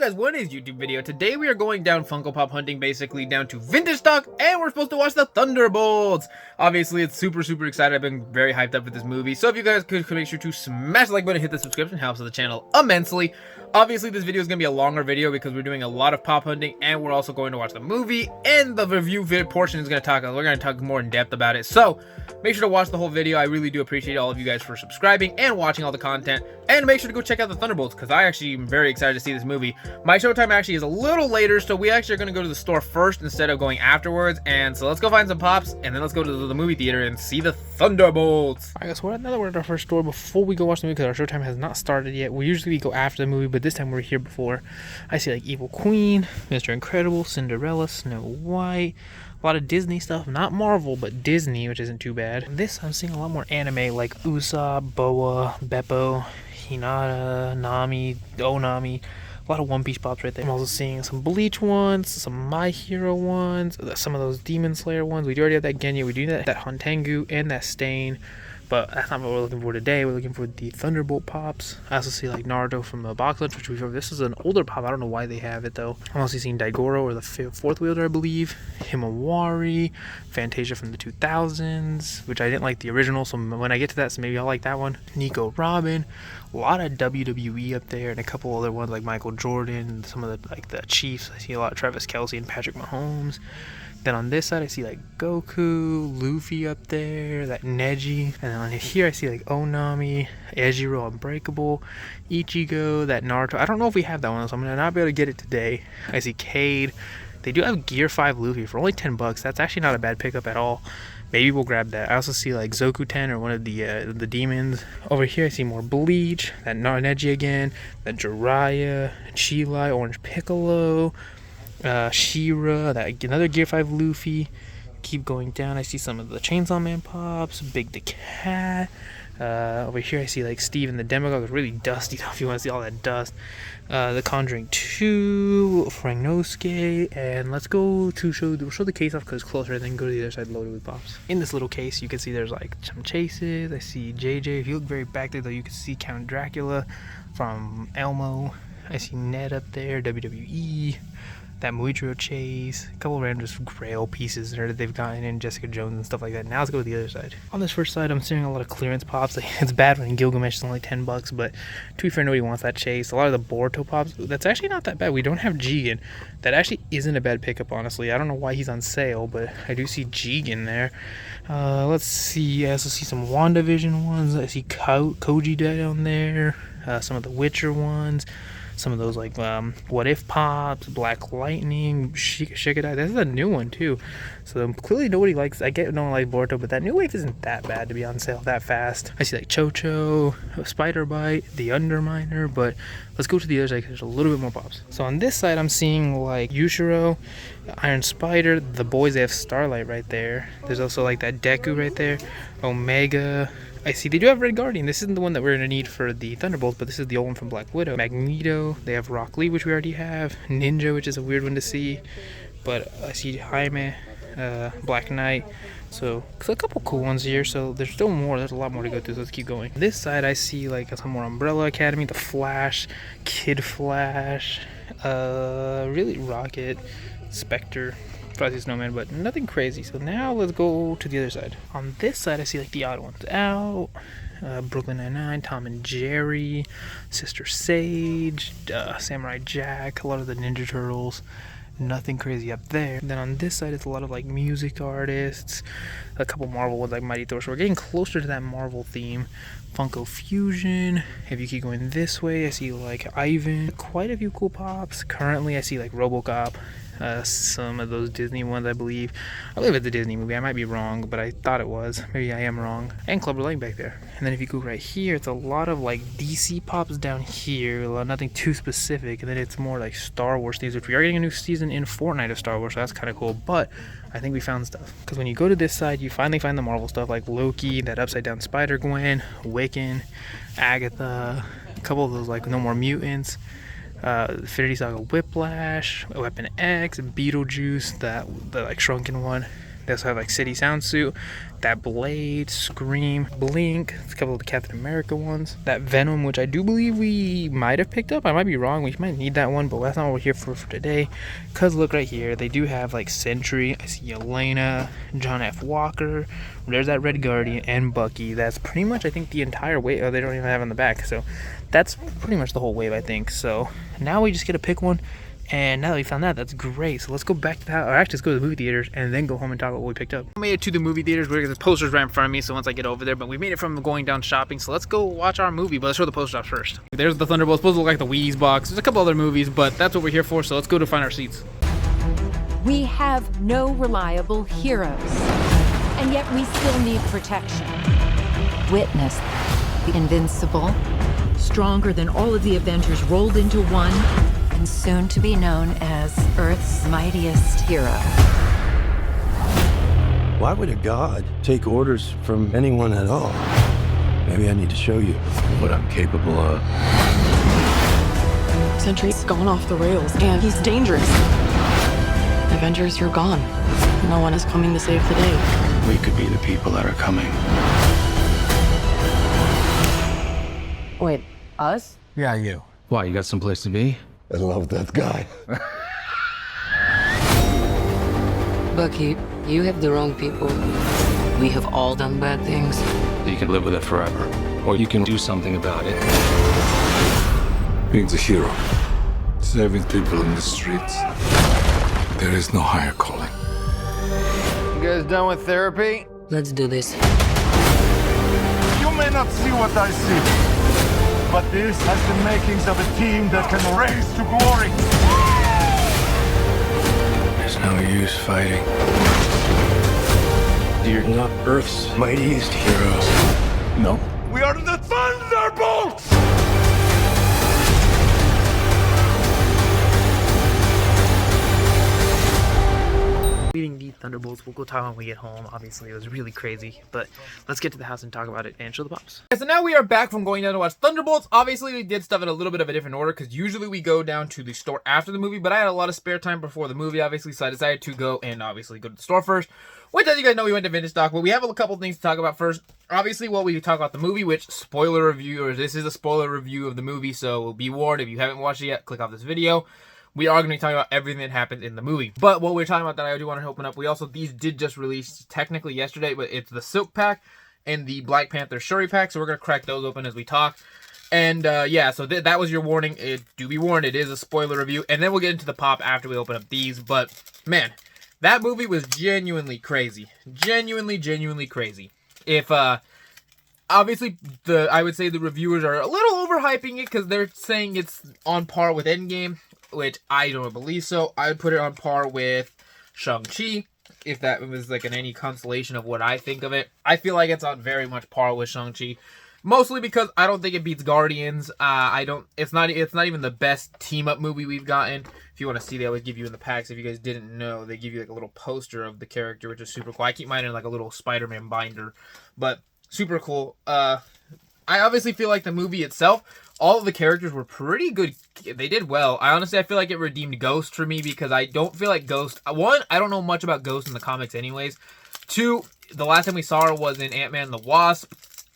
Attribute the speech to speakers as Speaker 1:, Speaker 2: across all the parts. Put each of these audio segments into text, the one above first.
Speaker 1: guys, what is YouTube video? Today we are going down Funko Pop hunting, basically down to vintage stock, and we're supposed to watch the Thunderbolts. Obviously, it's super excited. I've been very hyped up for this movie. So if you guys could make sure to smash the like button, hit the subscription, helps the channel immensely. Obviously, this video is going to be a longer video because we're doing a lot of pop hunting, and we're also going to watch the movie, and the review portion is going to we're going to talk more in depth about it. So make sure to watch the whole video. I really do appreciate all of you guys for subscribing and watching all the content, and make sure to go check out the Thunderbolts because I actually am very excited to see this movie. My showtime actually is a little later, so we actually are going to go to the store first instead of going afterwards. And so let's go find some pops, and then let's go to the movie theater and see the Thunderbolts. Alright guys, now that we're at our first store, before we go watch the movie, because our showtime has not started yet, we usually go after the movie, but this time we're here before. I see like Evil Queen, Mr. Incredible, Cinderella, Snow White, a lot of Disney stuff, not Marvel, but Disney, which isn't too bad. This, I'm seeing a lot more anime, like Usopp, Boa, Beppo, Hinata, Nami, Onami. A lot of One Piece pops right there. I'm also seeing some Bleach ones, some My Hero ones, some of those Demon Slayer ones. We do already have that Genya, we do that Hontengu, and that Stain. But that's not what we're looking for today. We're looking for the Thunderbolt pops. I also see like Naruto from the box lunch, which this is an older pop. I don't know why they have it though. I'm also seeing Daigoro, or the fourth wielder, I believe. Himawari, Fantasia from the 2000s, which I didn't like the original, so when I get to that, so maybe I'll like that one. Nico Robin, a lot of WWE up there, and a couple other ones like Michael Jordan, some of the like the Chiefs. I see a lot of Travis Kelce and Patrick Mahomes. Then on this side, I see like Goku, Luffy up there, that Neji. And then on here, I see like Onami, Ejiro Unbreakable, Ichigo, that Naruto. I don't know if we have that one, so I'm going to not be able to get it today. I see Cade. They do have Gear 5 Luffy for only $10. That's actually not a bad pickup at all. Maybe we'll grab that. I also see like Zokuten, or one of the demons. Over here, I see more Bleach, that Neji again, that Jiraiya, Chilai, Orange Piccolo, Shira, that another Gear 5 Luffy. Keep going down, I see some of the Chainsaw Man pops, Big the Cat. Over here I see like Steve and the Demagogue. It's really dusty though, if you want to see all that dust. The Conjuring 2, Frank Nosuke, and let's go to show the case off because it's closer, and then go to the other side loaded with pops. In this little case, you can see there's like some chases. I see JJ. If you look very back there though, you can see Count Dracula from Elmo. I see Ned up there, WWE. That Muichiro chase, a couple of random just grail pieces there that they've gotten in, Jessica Jones and stuff like that. Now let's go to the other side. On this first side, I'm seeing a lot of clearance pops. It's bad when Gilgamesh is only $10, but to be fair, nobody wants that chase. A lot of the Boruto pops, that's actually not that bad. We don't have Jigen. That actually isn't a bad pickup, honestly. I don't know why he's on sale, but I do see Jigen there. Let's see, I also see some WandaVision ones. I see Koji down there, some of the Witcher ones. Some of those like What If pops, Black Lightning, Shikadai. This is a new one too. So clearly nobody likes. I get no one likes Boruto, but that new wave isn't that bad to be on sale that fast. I see like Chocho, Spider Bite, the Underminer, but let's go to the other side because there's a little bit more pops. So on this side, I'm seeing like Yushiro, Iron Spider, the boys. They have Starlight right there. There's also like that Deku right there, Omega. I see they do have Red Guardian. This isn't the one that we're going to need for the Thunderbolts, but this is the old one from Black Widow. Magneto, they have Rock Lee, which we already have. Ninja, which is a weird one to see. But I see Jaime, Black Knight. So a couple cool ones here. So there's still more. There's a lot more to go through, so let's keep going. This side, I see like some more Umbrella Academy, the Flash, Kid Flash, really Rocket, Spectre, Frosty Snowman, but nothing crazy. So now let's go to the other side. On this side, I see like the odd ones out. Brooklyn Nine-Nine, Tom and Jerry, Sister Sage, Samurai Jack, a lot of the Ninja Turtles. Nothing crazy up there. Then on this side, it's a lot of like music artists, a couple Marvel ones like Mighty Thor. So we're getting closer to that Marvel theme. Funko Fusion. If you keep going this way, I see like Ivan. Quite a few cool pops. Currently, I see like RoboCop. Some of those Disney ones, I believe. I believe it's a Disney movie. I might be wrong, but I thought it was. Maybe I am wrong. And Clubber Lang back there. And then if you go right here, it's a lot of like DC pops down here. Nothing too specific. And then it's more like Star Wars things, which we are getting a new season in Fortnite of Star Wars, so that's kind of cool. But I think we found stuff. Because when you go to this side, you finally find the Marvel stuff like Loki, that Upside Down Spider-Gwen, Wiccan, Agatha, a couple of those like No More Mutants. Infinity Saga Whiplash, Weapon X, Beetlejuice, the like shrunken one, They also have like City Sound Suit, that Blade, Scream, Blink, a couple of the Captain America ones, that Venom, which I do believe we might have picked up. I might be wrong. We might need that one, but that's not what we're here for today. Because look right here, they do have like Sentry. I see Elena, John F. Walker. There's that Red Guardian and Bucky. That's pretty much, I think, the entire wave. Oh, they don't even have on the back. So that's pretty much the whole wave, I think. So now we just get to pick one. And now that we found that, that's great. So let's go back to the house, or actually let's go to the movie theaters and then go home and talk about what we picked up. I made it to the movie theaters. We're gonna the posters right in front of me, so once I get over there, but we made it from going down shopping, so let's go watch our movie. But let's show the poster up first. There's the Thunderbolts. Supposed to look like the Wheaties box. There's a couple other movies, but that's what we're here for, so let's go to find our seats.
Speaker 2: We have no reliable heroes, and yet we still need protection. Witness the invincible, stronger than all of the Avengers rolled into one, and soon to be known as Earth's mightiest hero.
Speaker 3: Why would a god take orders from anyone at all? Maybe I need to show you what I'm capable of.
Speaker 4: Sentry's gone off the rails, and he's dangerous. Avengers, you're gone. No one is coming to save the day.
Speaker 3: We could be the people that are coming.
Speaker 4: Wait, us?
Speaker 3: Yeah, you. Why, you got someplace to be? I love that guy.
Speaker 4: Bucky, you have the wrong people. We have all done bad things.
Speaker 3: You can live with it forever, or you can do something about it. Being a hero, saving people in the streets. There is no higher calling.
Speaker 5: You guys done with therapy?
Speaker 4: Let's do this.
Speaker 6: You may not see what I see, but this has the makings of a team that can raise to glory.
Speaker 3: There's no use fighting. You're not Earth's mightiest heroes. No.
Speaker 6: We are the Thunderbolts!
Speaker 1: Meeting the Thunderbolts. We'll go talk when we get home. Obviously, it was really crazy, but let's get to the house and talk about it and show the pops. Okay, so now we are back from going down to watch Thunderbolts. Obviously, we did stuff in a little bit of a different order because usually we go down to the store after the movie, but I had a lot of spare time before the movie, obviously, so I decided to go and obviously go to the store first. Which, as you guys know, we went to Vintage Stock, but we have a couple things to talk about first. Obviously, while we talk about the movie, which spoiler review, or this is a spoiler review of the movie, so be warned if you haven't watched it yet, click off this video. We are going to be talking about everything that happened in the movie. But what we're talking about that I do want to open up, these did just release technically yesterday, but it's the Silk Pack and the Black Panther Shuri Pack, so we're going to crack those open as we talk. And yeah, so that was your warning. Do be warned, it is a spoiler review, and then we'll get into the pop after we open up these. But man, that movie was genuinely crazy. Genuinely crazy. If obviously I would say the reviewers are a little overhyping it because they're saying it's on par with Endgame, which I don't believe so. I would put it on par with Shang-Chi, if that was like any consolation of what I think of it. I feel like it's on very much par with Shang-Chi, mostly because I don't think it beats Guardians. It's not even the best team-up movie we've gotten. If you want to see, they always give you in the packs. If you guys didn't know, they give you like a little poster of the character, which is super cool. I keep mine in like a little Spider-Man binder, but super cool. I obviously feel like the movie itself, all of the characters were pretty good. They did well. I feel like it redeemed Ghost for me because I don't feel like Ghost... One, I don't know much about Ghost in the comics anyways. Two, the last time we saw her was in Ant-Man and the Wasp.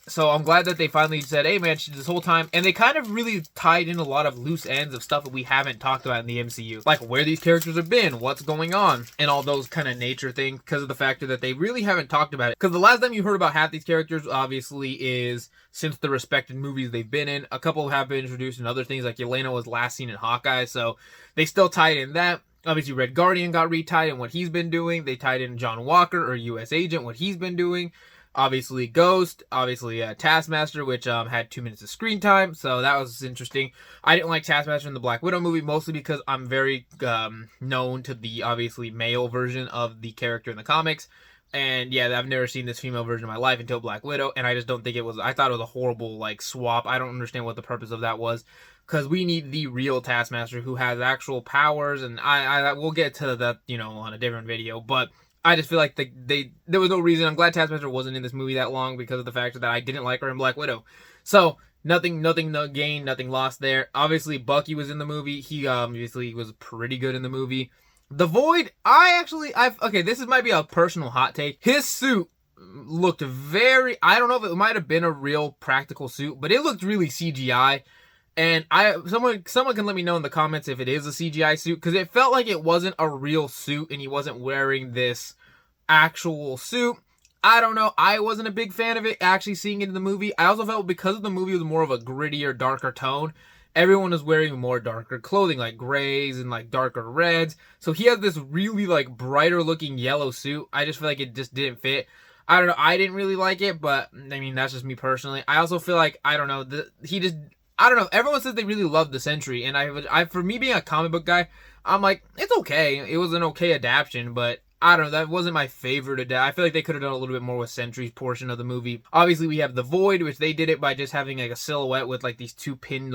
Speaker 1: So I'm glad that they finally said, hey man, this whole time. And they kind of really tied in a lot of loose ends of stuff that we haven't talked about in the MCU. Like where these characters have been, what's going on, and all those kind of nature things because of the factor that they really haven't talked about it. Because the last time you heard about half these characters, obviously, is since the respected movies they've been in. A couple have been introduced in other things, like Yelena was last seen in Hawkeye, so they still tied in that. Obviously, Red Guardian got retied in what he's been doing. They tied in John Walker, or U.S. Agent, what he's been doing. Obviously Ghost, obviously Taskmaster, which had 2 minutes of screen time, so that was interesting. I didn't like Taskmaster in the Black Widow movie, mostly because I'm very known to the obviously male version of the character in the comics. And yeah, I've never seen this female version in my life until Black Widow, and I just don't think it was... I thought it was a horrible like swap. I don't understand what the purpose of that was, because we need the real Taskmaster who has actual powers, and I we'll get to that, you know, on a different video, but... I just feel like there was no reason. I'm glad Taskmaster wasn't in this movie that long because of the fact that I didn't like her in Black Widow. So, nothing gained, nothing lost there. Obviously, Bucky was in the movie. He obviously was pretty good in the movie. The Void, okay, this might be a personal hot take. His suit looked very, I don't know if it might have been a real practical suit, but it looked really CGI. And someone can let me know in the comments if it is a CGI suit, because it felt like it wasn't a real suit and he wasn't wearing this actual suit. I don't know. I wasn't a big fan of it actually seeing it in the movie. I also felt because the movie was more of a grittier, darker tone, everyone was wearing more darker clothing, like grays and like darker reds. So he has this really like brighter looking yellow suit. I just feel like it just didn't fit. I don't know. I didn't really like it, but I mean, that's just me personally. I also feel like, I don't know, I don't know. Everyone says they really love the Sentry, and I for me being a comic book guy, I'm like, it's okay. It was an okay adaptation, but I don't know. That wasn't my favorite I feel like they could have done a little bit more with Sentry's portion of the movie. Obviously, we have the Void, which they did it by just having like a silhouette with like these two pin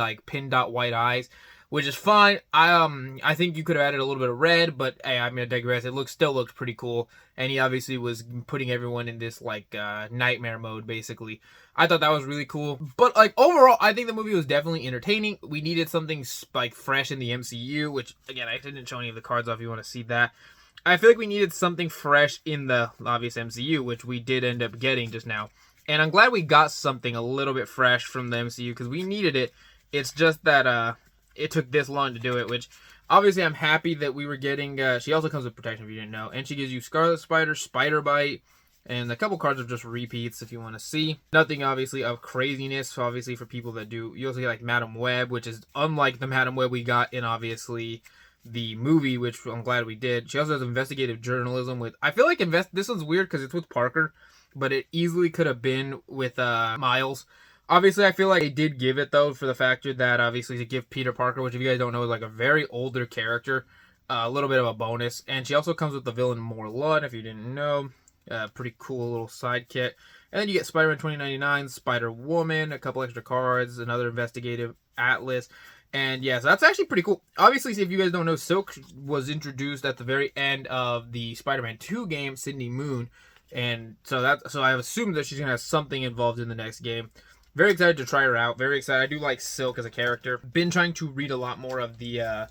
Speaker 1: dot white eyes, which is fine. I think you could have added a little bit of red, but hey, I'm gonna digress. It still looked pretty cool, and he obviously was putting everyone in this like nightmare mode basically. I thought that was really cool, but like overall, I think the movie was definitely entertaining. We needed something like fresh in the MCU, which again, I didn't show any of the cards off. If you want to see that. I feel like we needed something fresh in the obvious MCU, which we did end up getting just now. And I'm glad we got something a little bit fresh from the MCU because we needed it. It's just that it took this long to do it, which obviously I'm happy that we were getting. She also comes with protection if you didn't know. And she gives you Scarlet Spider, Spider Bite, and a couple cards of just repeats if you want to see. Nothing obviously of craziness, obviously for people that do. You also get like Madam Web, which is unlike the Madam Web we got in obviously the movie, which I'm glad we did. She also has investigative journalism with, I feel like this one's weird because it's with Parker, but it easily could have been with Miles. Obviously, I feel like they did give it though for the factor that obviously to give Peter Parker, which if you guys don't know is like a very older character, a little bit of a bonus. And she also comes with the villain Morlun, if you didn't know. Pretty cool little side kit. And then you get Spider-Man 2099, Spider-Woman, a couple extra cards, another investigative atlas. And yeah, so that's actually pretty cool. Obviously, if you guys don't know, Silk was introduced at the very end of the Spider-Man 2 game, Sydney Moon. And so I assume that she's going to have something involved in the next game. Very excited to try her out. Very excited. I do like Silk as a character. Been trying to read a lot more of the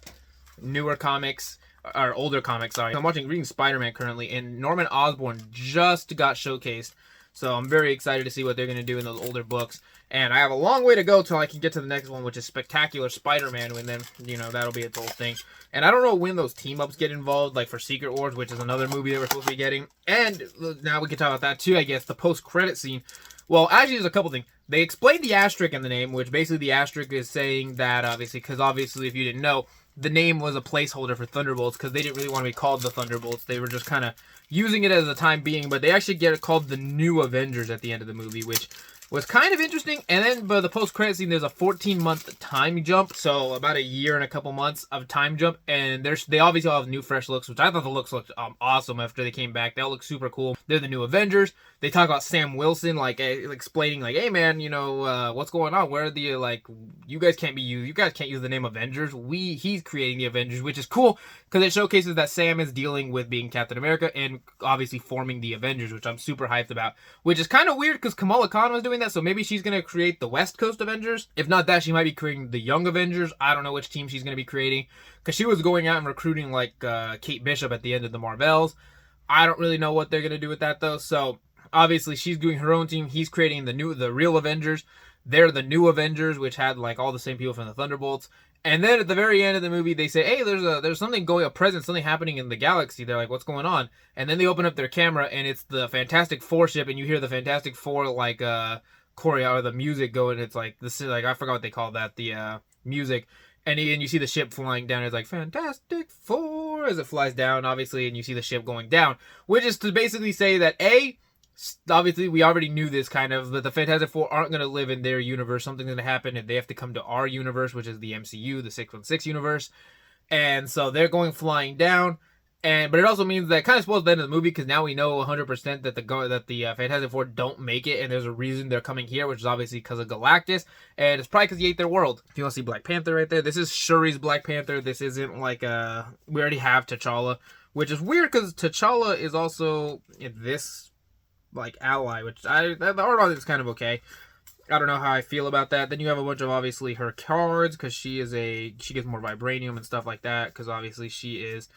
Speaker 1: newer comics, or older comics, sorry. I'm reading Spider-Man currently, and Norman Osborn just got showcased. So I'm very excited to see what they're going to do in those older books. And I have a long way to go till I can get to the next one, which is Spectacular Spider-Man, and then, you know, that'll be its whole thing. And I don't know when those team-ups get involved, like for Secret Wars, which is another movie that we're supposed to be getting. And now we can talk about that too, I guess, the post-credit scene. Well, actually, there's a couple things. They explained the asterisk in the name, which basically the asterisk is saying that, obviously, because obviously, if you didn't know, the name was a placeholder for Thunderbolts, because they didn't really want to be called the Thunderbolts. They were just kind of using it as a time being, but they actually get it called the New Avengers at the end of the movie, which was kind of interesting. And then by the post-credit scene, there's a 14-month time jump, so about a year and a couple months of time jump, and they obviously all have new fresh looks, which I thought the looks looked awesome after they came back. They all look super cool. They're the New Avengers. They talk about Sam Wilson, like explaining, like, hey man, you know, what's going on? Where are the, like, you guys can't use the name Avengers. He's creating the Avengers, which is cool because it showcases that Sam is dealing with being Captain America and obviously forming the Avengers, which I'm super hyped about, which is kind of weird because Kamala Khan was doing that, so maybe she's going to create the West Coast Avengers. If not that, she might be creating the Young Avengers. I don't know which team she's going to be creating because she was going out and recruiting like Kate Bishop at the end of the Marvels. I don't really know what they're going to do with that though, so obviously she's doing her own team. He's creating the real Avengers. They're the New Avengers, which had like all the same people from the Thunderbolts. And then at the very end of the movie, they say, hey, there's something something happening in the galaxy. They're like, what's going on? And then they open up their camera, and it's the Fantastic Four ship, and you hear the Fantastic Four, like, choreo, or the music going. It's like, I forgot what they call that, the music. And you see the ship flying down. It's like, Fantastic Four, as it flies down, obviously, and you see the ship going down. Which is to basically say that, obviously, we already knew this kind of, but the Fantastic Four aren't going to live in their universe. Something's going to happen, and they have to come to our universe, which is the MCU, the 616 universe. And so they're going flying down. But it also means that kind of spoils the end of the movie, because now we know 100% that the Fantastic Four don't make it, and there's a reason they're coming here, which is obviously because of Galactus, and it's probably because he ate their world. If you want to see Black Panther right there, this is Shuri's Black Panther. This isn't like we already have T'Challa, which is weird because T'Challa is also in this like ally, which the art on it is kind of okay. I don't know how I feel about that. Then you have a bunch of obviously her cards, because she gets more vibranium and stuff like that, because obviously she is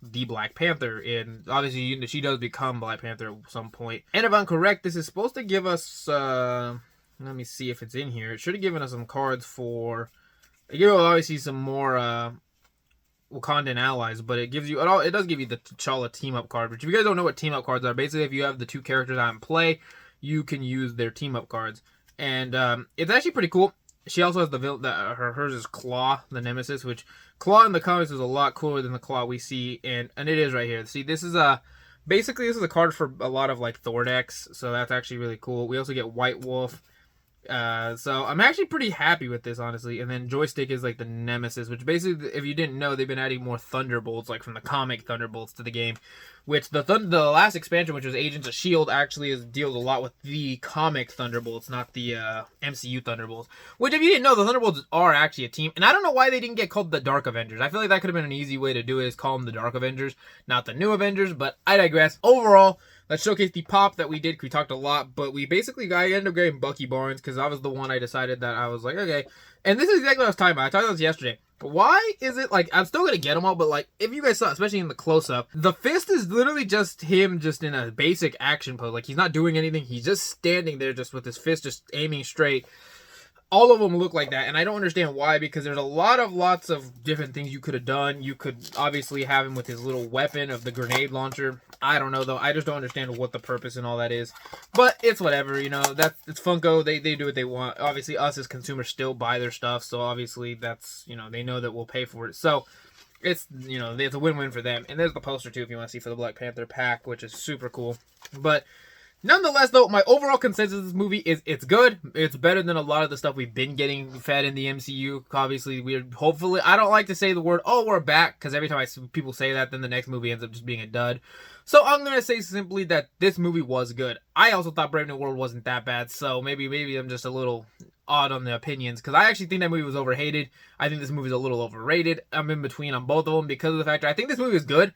Speaker 1: the Black Panther, and obviously she does become Black Panther at some point. And if I'm correct, this is supposed to give us let me see if it's in here. It should have given us some cards for, obviously some more Wakandan allies, but it gives you it does give you the T'Challa team up card. But if you guys don't know what team up cards are, basically if you have the two characters out in play, you can use their team up cards, and it's actually pretty cool. She also has the villain, hers is Claw, the Nemesis, which Claw in the comics is a lot cooler than the Claw we see, and it is right here. See, this is basically this is a card for a lot of like Thor decks, so that's actually really cool. We also get White Wolf. So I'm actually pretty happy with this, honestly. And then Joystick is like the Nemesis, which basically, if you didn't know, they've been adding more Thunderbolts, like from the comic Thunderbolts, to the game. Which the last expansion, which was Agents of S.H.I.E.L.D., actually deals a lot with the comic Thunderbolts, not the MCU Thunderbolts. Which, if you didn't know, the Thunderbolts are actually a team. And I don't know why they didn't get called the Dark Avengers. I feel like that could have been an easy way to do it, is call them the Dark Avengers, not the New Avengers. But I digress. Overall, let's showcase the pop that we did. We talked a lot, but we basically I ended up getting Bucky Barnes because that was the one I decided that I was like, okay. And this is exactly what I was talking about. I talked about this yesterday. Why is it like, I'm still gonna get them all, but like, if you guys saw, especially in the close-up, the fist is literally just him just in a basic action pose. Like, he's not doing anything. He's just standing there just with his fist just aiming straight. All of them look like that, and I don't understand why, because there's lots of different things you could have done. You could obviously have him with his little weapon of the grenade launcher. I don't know, though. I just don't understand what the purpose and all that is. But it's whatever, it's Funko. They do what they want. Obviously, us as consumers still buy their stuff, so obviously that's, they know that we'll pay for it. So it's, it's a win-win for them. And there's the poster, too, if you want to see, for the Black Panther pack, which is super cool. But nonetheless, though, my overall consensus of this movie is it's good. It's better than a lot of the stuff we've been getting fed in the MCU. Obviously, hopefully, I don't like to say the word, oh, we're back, because every time people say that, then the next movie ends up just being a dud. So I'm going to say simply that this movie was good. I also thought Brave New World wasn't that bad, so maybe I'm just a little odd on the opinions, because I actually think that movie was overhated. I think this movie's a little overrated. I'm in between on both of them because of the fact that I think this movie was good.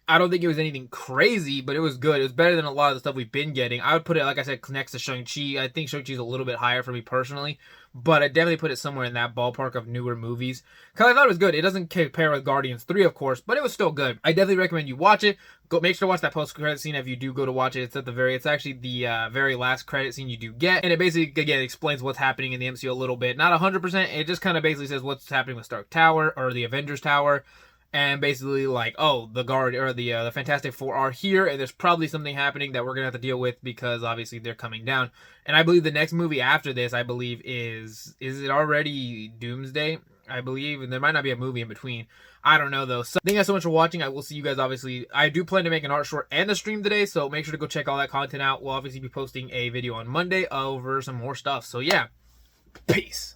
Speaker 1: I don't think it was anything crazy, but it was good. It was better than a lot of the stuff we've been getting. I would put it, like I said, next to Shang-Chi. I think Shang-Chi's a little bit higher for me personally, but I definitely put it somewhere in that ballpark of newer movies, because I thought it was good. It doesn't compare with Guardians 3, of course, but it was still good. I definitely recommend you watch it. Go make sure to watch that post-credit scene if you do go to watch it. It's actually the very last credit scene you do get, and it basically, again, explains what's happening in the MCU a little bit. Not 100%, it just kind of basically says what's happening with Stark Tower, or the Avengers Tower, and basically like, oh, the the Fantastic Four are here, and there's probably something happening that we're gonna have to deal with, because obviously they're coming down. And I believe the next movie after this, I believe is it already Doomsday? I believe, and there might not be a movie in between. I don't know though. So thank you guys so much for watching. I will see you guys, obviously. I do plan to make an art short and a stream today, so make sure to go check all that content out. We'll obviously be posting a video on Monday over some more stuff. So yeah, peace.